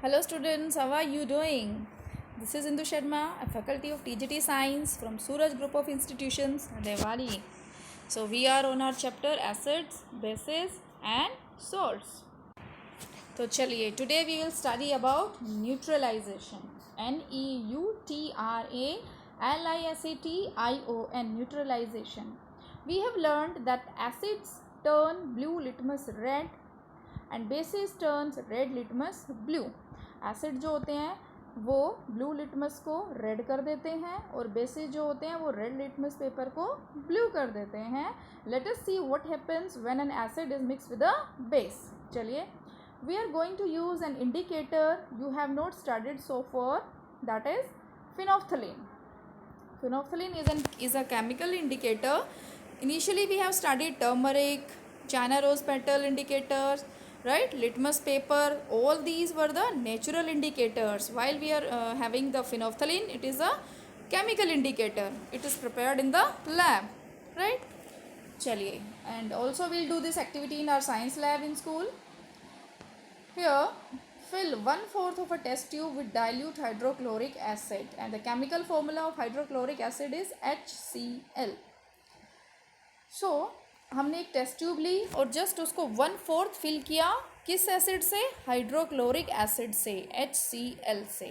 Hello students, how are you doing? This is Indu Sharma, a faculty of TGT Science from Suraj Group of Institutions, Rewari. So we are on our chapter acids, bases and salts. तो चलिए today we will study about neutralization. Neutralization, neutralization. We have learned that acids turn blue litmus red and bases turns red litmus blue. Acid जो होते हैं वो blue litmus को red कर देते हैं और बेसिस जो होते हैं वो रेड लिटमस पेपर को ब्लू कर देते हैं. Let us see what happens when an acid is mix with a base. चलिए, we are going to use an indicator you have not studied so far, that is phenolphthalein. Phenolphthalein is a chemical indicator. Initially we have studied turmeric, China rose petal indicators, right? Litmus paper, all these were the natural indicators. While we are having the phenolphthalein, it is a chemical indicator. It is prepared in the lab, right? Chaliye, and also we'll do this activity in our science lab in school. Here, fill 1/4 of a test tube with dilute hydrochloric acid and the chemical formula of hydrochloric acid is HCl. So हमने एक test tube ली और just उसको 1/4 fill किया. किस acid से? Hydrochloric acid से, HCl से.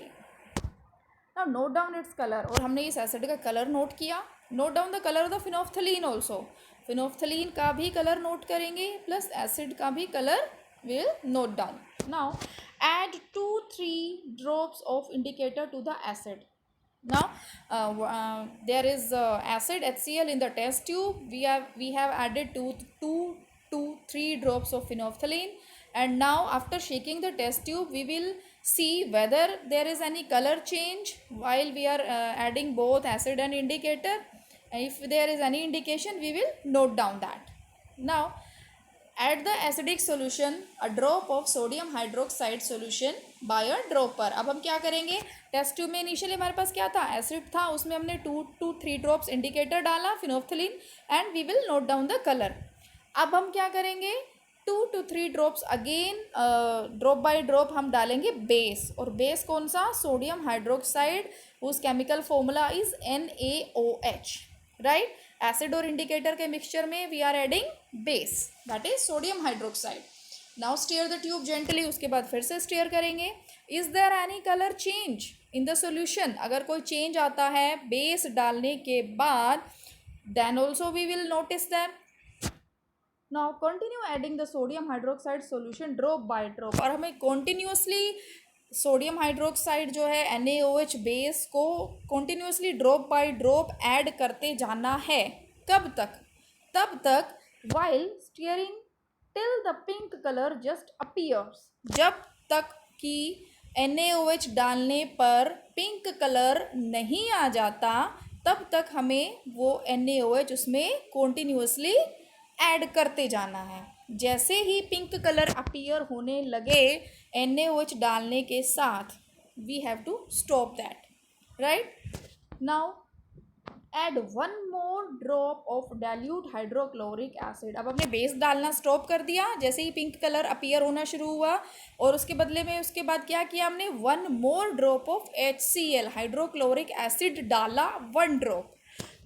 Now note down its colour. और हमने इस एसिड का कलर नोट किया. Note down the colour of the phenolphthalein also. Phenolphthalein का भी कलर नोट करेंगे प्लस एसिड का भी colour will note down. Now add 2-3 drops of indicator to the acid. Now there is acid HCl in the test tube. We have added 2 to 3 drops of phenolphthalein, and now after shaking the test tube we will see whether there is any color change while we are adding both acid and indicator. If there is any indication we will note down that. Now add the acidic solution a drop of sodium hydroxide solution by a dropper. अब हम क्या करेंगे? Test tube में initially हमारे पास क्या था? Acid था. उसमें हमने 2 to 3 ड्रॉप्स इंडिकेटर डाला phenolphthalein and we will note down the colour. अब हम क्या करेंगे? 2 to 3 drops again drop by drop हम डालेंगे बेस. और बेस कौन सा? Sodium hydroxide. उस chemical formula is NaOH, right? Acid और इंडिकेटर के मिक्सचर में we are adding base, that is sodium hydroxide. Now stir the tube gently. उसके बाद फिर से स्टीयर करेंगे. Is there any colour change in the solution? अगर कोई चेंज आता है बेस डालने के बाद then also we will notice that. Now continue adding the sodium hydroxide solution drop by drop. और हमें कॉन्टिन्यूसली सोडियम हाइड्रोक्साइड जो है NaOH बेस को continuously drop by drop add करते जाना है. कब तक? तब तक while stirring till the pink colour just appears. जब तक कि NaOH डालने पर पिंक कलर नहीं आ जाता तब तक हमें वो NaOH उसमें कॉन्टिन्यूसली ऐड करते जाना है. जैसे ही पिंक कलर अपीयर होने लगे NaOH डालने के साथ we have to stop that, right? Now add 1 more drop of dilute hydrochloric acid. अब हमने बेस डालना स्टॉप कर दिया जैसे ही पिंक कलर अपीयर होना शुरू हुआ और उसके बदले में उसके बाद क्या किया हमने? 1 more drop of HCl hydrochloric acid डाला, 1 drop.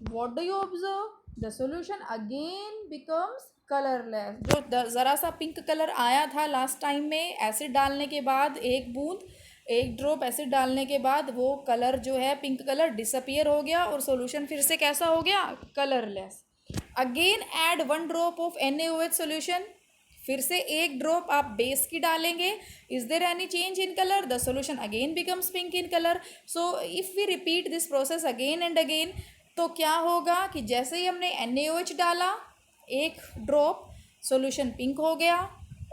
What do you observe? The solution again becomes colourless. जो ज़रा सा पिंक कलर आया था लास्ट टाइम में एसिड डालने के बाद, एक ड्रॉप एसिड डालने के बाद वो कलर जो है पिंक कलर डिसअपियर हो गया और सॉल्यूशन फिर से कैसा हो गया? Colourless. Again add 1 drop of NaOH solution. फिर से एक ड्रॉप आप बेस की डालेंगे. Is there any change in colour? The solution again becomes pink in colour. So if we repeat this process again and again तो क्या होगा कि जैसे ही हमने NaOH डाला एक ड्रॉप सॉल्यूशन पिंक हो गया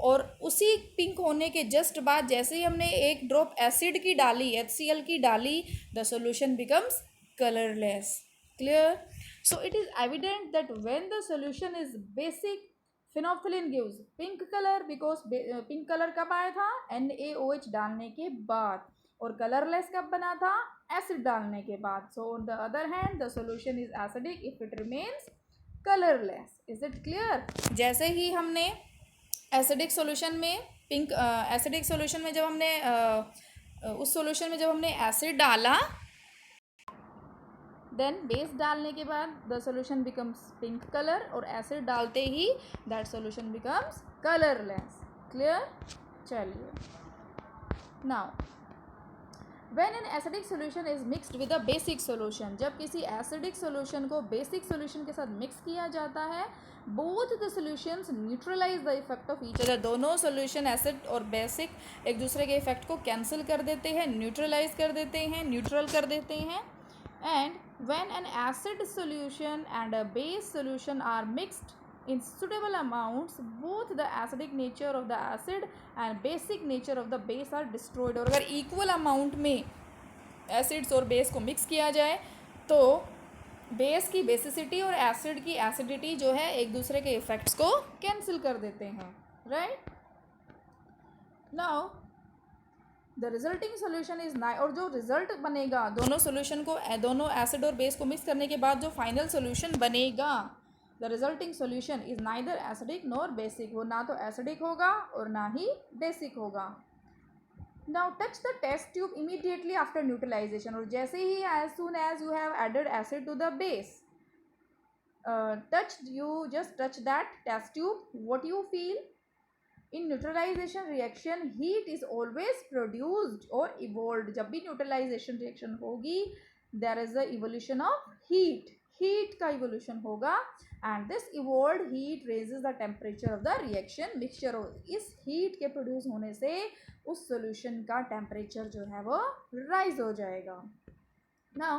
और उसी पिंक होने के जस्ट बाद जैसे ही हमने एक ड्रॉप एसिड की डाली HCl की डाली the solution becomes colourless. Clear? So it is evident that when the solution is basic phenolphthalein gives pink colour because pink colour कब आया था? NaOH डालने के बाद. और कलरलेस कब बना था? एसिड डालने के बाद. So on the other hand the solution is acidic if it remains colourless. Is it clear? जैसे ही हमने एसिडिक सॉल्यूशन में एसिडिक सॉल्यूशन में जब हमने उस सॉल्यूशन में जब हमने एसिड डाला, देन बेस डालने के बाद the solution becomes pink colour, और एसिड डालते ही that solution becomes colourless. Clear? चलिए, now when an acidic solution is mixed with a basic solution, जब किसी एसिडिक सॉल्यूशन को बेसिक सॉल्यूशन के साथ मिक्स किया जाता है, both the solutions neutralize the effect of each other. दोनों सॉल्यूशन एसिड और बेसिक एक दूसरे के इफेक्ट को कैंसिल कर देते हैं, न्यूट्रलाइज कर देते हैं, न्यूट्रल कर देते हैं. And when an acid solution and a base solution are mixed in suitable amounts, both the acidic nature of the acid and basic nature of the base are destroyed. और अगर equal amount में acids और base को mix किया जाए तो base की basicity और एसिड की एसिडिटी जो है एक दूसरे के इफेक्ट्स को कैंसिल कर देते हैं. Right? Now the resulting solution is और जो रिजल्ट बनेगा दोनों सोल्यूशन को, दोनों एसिड और बेस को मिक्स करने के बाद जो फाइनल सोल्यूशन बनेगा, the resulting solution is neither acidic nor basic. वो ना तो एसिडिक होगा और ना ही बेसिक होगा. Now touch the test tube immediately after neutralization. और जैसे ही as soon as you have added acid to the base, just touch that test tube. What you feel? In neutralization reaction, heat is always produced or evolved. जब भी neutralization reaction होगी, there is a evolution of heat. heat का evolution होगा, and this evolved heat raises the temperature of the reaction mixture. इस heat के produce होने से उस solution का temperature जो है वो rise हो जाएगा. Now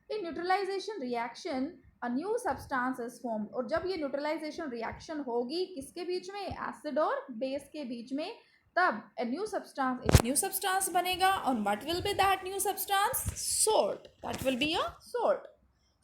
in neutralization reaction a new substance is formed. और जब ये न्यूट्रलाइजेशन रिएक्शन होगी किसके बीच में? एसिड और बेस के बीच में. तब a new substance, एक न्यू सब्सटेंस बनेगा. और what will be that new substance? Salt. That will be a salt.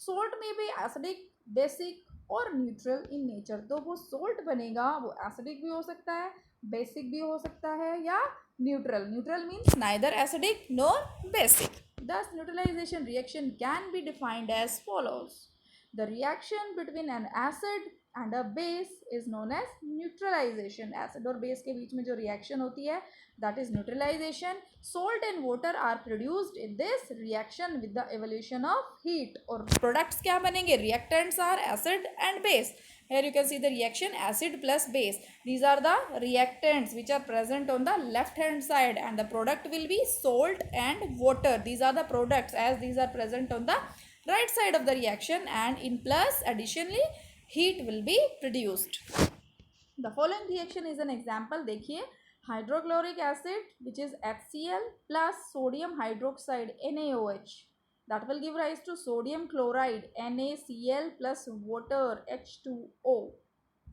Salt में भी एसिडिक, बेसिक और न्यूट्रल इन नेचर. तो वो सोल्ट बनेगा, वो एसिडिक भी हो सकता है, बेसिक भी हो सकता है, या neutral. Neutral means neither acidic nor basic. Thus neutralization reaction can be defined as follows. The reaction between an acid and a base is known as neutralization. Acid और base के बीच में जो reaction होती है, that is neutralization. Salt and water are produced in this reaction with the evolution of heat. और products क्या बनेंगे? Reactants are acid and base. Here you can see the reaction acid plus base. These are the reactants which are present on the left hand side, and the product will be salt and water. These are the products as these are present on the right side of the reaction, and in plus additionally heat will be produced. The following reaction is an example. देखिए, hydrochloric acid which is HCl plus sodium hydroxide NaOH, that will give rise to sodium chloride NaCl plus water H2O.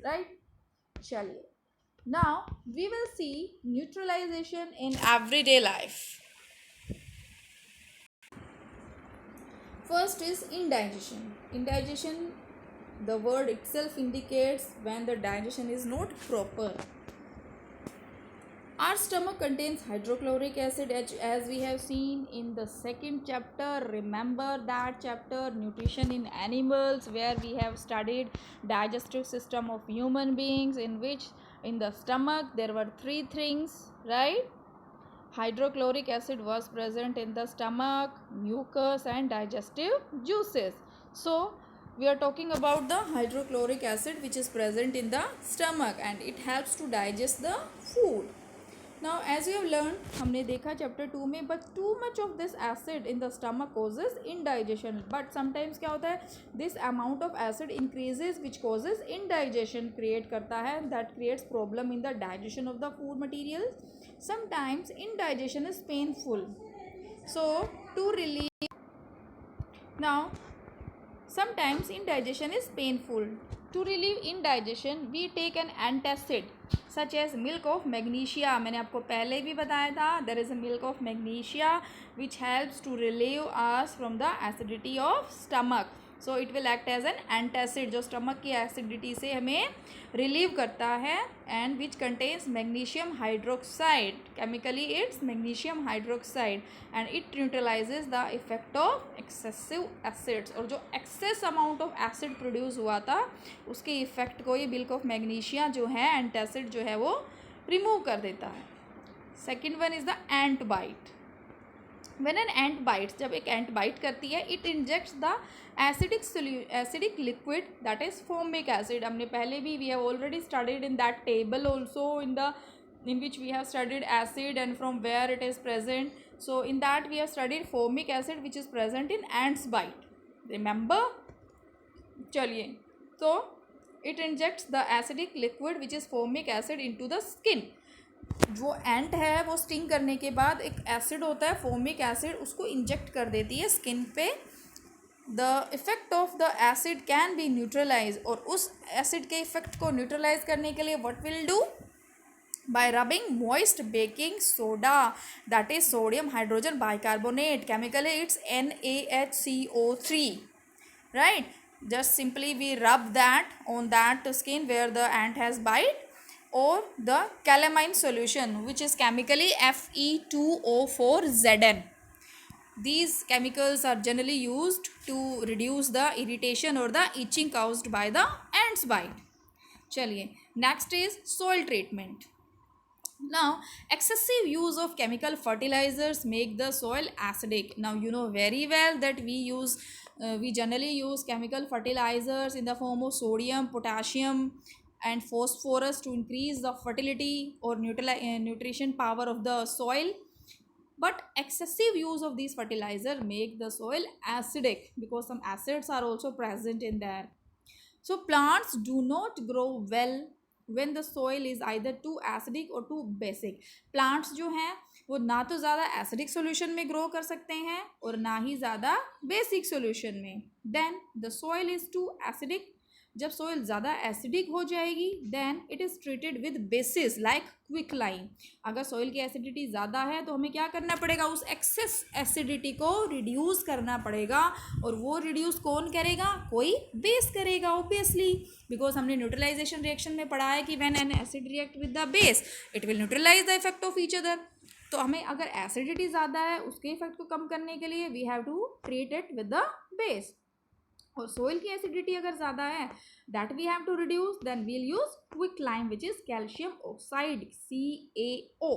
Right? चलिए, now we will see neutralization in everyday life. First is indigestion. Indigestion, the word itself indicates when the digestion is not proper. Our stomach contains hydrochloric acid as we have seen in the second chapter. Remember that chapter, nutrition in animals, where we have studied digestive system of human beings, in which in the stomach there were three things, right? Hydrochloric acid was present in the stomach, mucus and digestive juices. So we are talking about the hydrochloric acid which is present in the stomach, and it helps to digest the food. Now as you have learned, हमने देखा chapter 2 में, but too much of this acid in the stomach causes indigestion. But sometimes क्या होता है, this amount of acid increases which causes indigestion, create करता है, that creates problem in the digestion of the food material. Sometimes indigestion is painful. So to relieve, now sometimes indigestion is painful. To relieve indigestion, we take an antacid such as milk of magnesia. मैंने आपको पहले भी बताया था, there is a milk of magnesia which helps to relieve us from the acidity of stomach. So it will act as an antacid, जो stomach की acidity से हमें रिलीव करता है, and which contains magnesium hydroxide, chemically it's magnesium hydroxide, and it neutralizes the effect of excessive acids. और जो excess amount of acid produce हुआ था उसके इफेक्ट को ये बिल्क ऑफ मैग्नीशिया जो है, एंटासिड जो है, वो रिमूव कर देता है। Second one is the ant bite. When an ant bites, जब एक एंट बाइट करती है, it injects the acidic liquid that is formic acid. हमने पहले भी, we have already studied in that table also in which we have studied acid and from where it is present. So in that we have studied formic acid which is present in ants bite, remember? चलिए, so it injects the acidic liquid which is formic acid into the skin. जो एंट है वो sting करने के बाद एक acid होता है फोमिक एसिड, उसको इंजेक्ट कर देती है स्किन पे। The effect of the acid can be neutralize, और उस एसिड के इफेक्ट को न्यूट्रलाइज करने के लिए what will do, by rubbing moist baking soda, that is sodium hydrogen bicarbonate, chemically it's NaHCO3, right? Just simply we rub that on that skin where the ant has bite, or the calamine solution which is chemically Fe2O4Zn. These chemicals are generally used to reduce the irritation or the itching caused by the ants bite. चलिए, next is soil treatment. Now excessive use of chemical fertilizers make the soil acidic. Now you know very well that we generally use chemical fertilizers in the form of sodium, potassium and phosphorus to increase the fertility or nutrition power of the soil. But excessive use of these fertilizers make the soil acidic because some acids are also present in there. So plants do not grow well when the soil is either too acidic or too basic. Plants जो हैं वो ना तो ज़्यादा acidic solution में grow कर सकते हैं और ना ही ज़्यादा basic solution में. Then the soil is too acidic. जब soil ज़्यादा acidic हो जाएगी then it is treated with bases like quicklime. अगर soil की acidity ज़्यादा है तो हमें क्या करना पड़ेगा, उस excess acidity को reduce करना पड़ेगा, और वो reduce कौन करेगा, कोई base करेगा obviously, because हमने neutralization reaction में पढ़ा है कि when an acid react with the base it will neutralize the effect of each other. तो हमें अगर acidity ज़्यादा है उसके इफेक्ट को कम करने के लिए we have to treat it with the base. और सोइल की एसिडिटी अगर ज़्यादा है that we have to reduce, then we'll use quick lime which is calcium oxide CaO,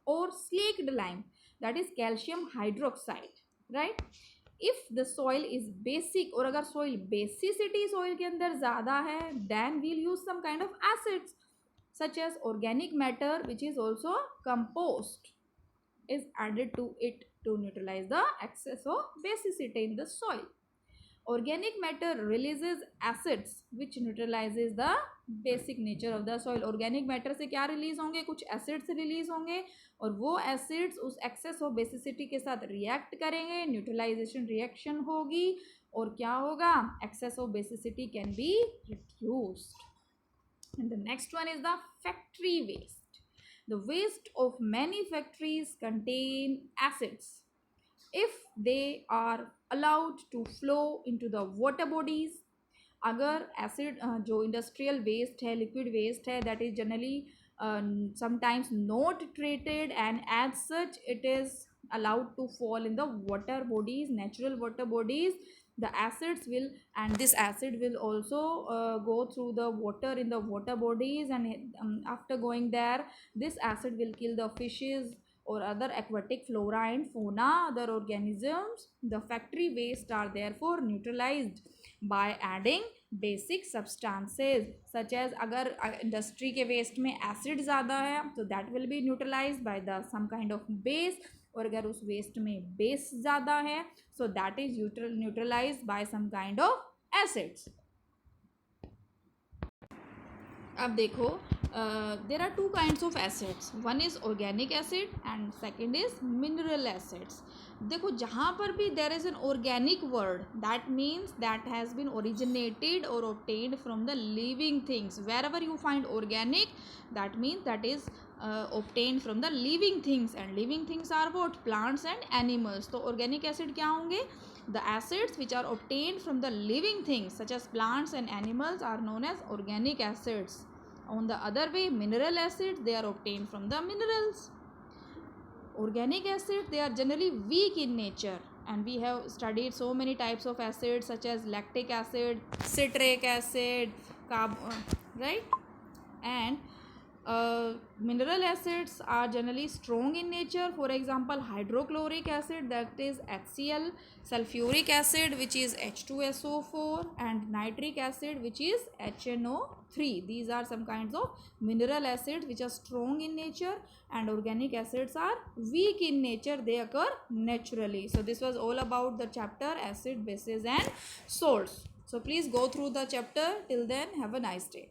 और slaked lime that is calcium hydroxide, right? If the soil is basic, और अगर soil basicity soil के अंदर ज़्यादा है then we'll use some kind of acids such as organic matter which is also compost is added to it to neutralize the excess of basicity in the soil. Organic matter releases acids which neutralizes the basic nature of the soil. Organic matter से क्या release होंगे, कुछ acids release होंगे, और वो acids उस access of basicity के साथ रिएक्ट करेंगे, न्यूट्रलाइजेशन रिएक्शन होगी, और क्या होगा, excess of basicity can be reduced. And the next one is the factory waste. The waste of many factories contain acids. If they are allowed to flow into the water bodies, अगर acid जो industrial waste है, liquid waste है, that is generally sometimes not treated and as such it is allowed to fall in the water bodies, natural water bodies, the acids will, and this acid will also go through the water in the water bodies, and after going there this acid will kill the fishes or other aquatic flora and fauna, other organisms. The factory waste are therefore neutralized by adding basic substances such as, अगर industry के waste में acid ज़्यादा है तो that will be neutralized by the some kind of base, और अगर उस waste में बेस ज़्यादा है so that is neutralize by some kind of acids. अब देखो, there are two kinds of acids, one is organic acid and second is mineral acids. देखो, जहाँ पर भी there is an organic word that means that has been originated और obtained from the living things. Wherever you find organic that means that is obtained from the living things, and living things are what? Plants and animals. तो organic acid क्या होंगे? The acids which are obtained from the living things such as plants and animals are known as organic acids. On the other way, mineral acids, they are obtained from the minerals. Organic acids, they are generally weak in nature, and we have studied so many types of acids such as lactic acid, citric acid, right? And mineral acids are generally strong in nature. For example, hydrochloric acid, that is HCl, sulfuric acid, which is H2SO4, and nitric acid, which is HNO3. These are some kinds of mineral acids which are strong in nature, and organic acids are weak in nature. They occur naturally. So this was all about the chapter acid, bases and salts. So please go through the chapter. Till then, have a nice day.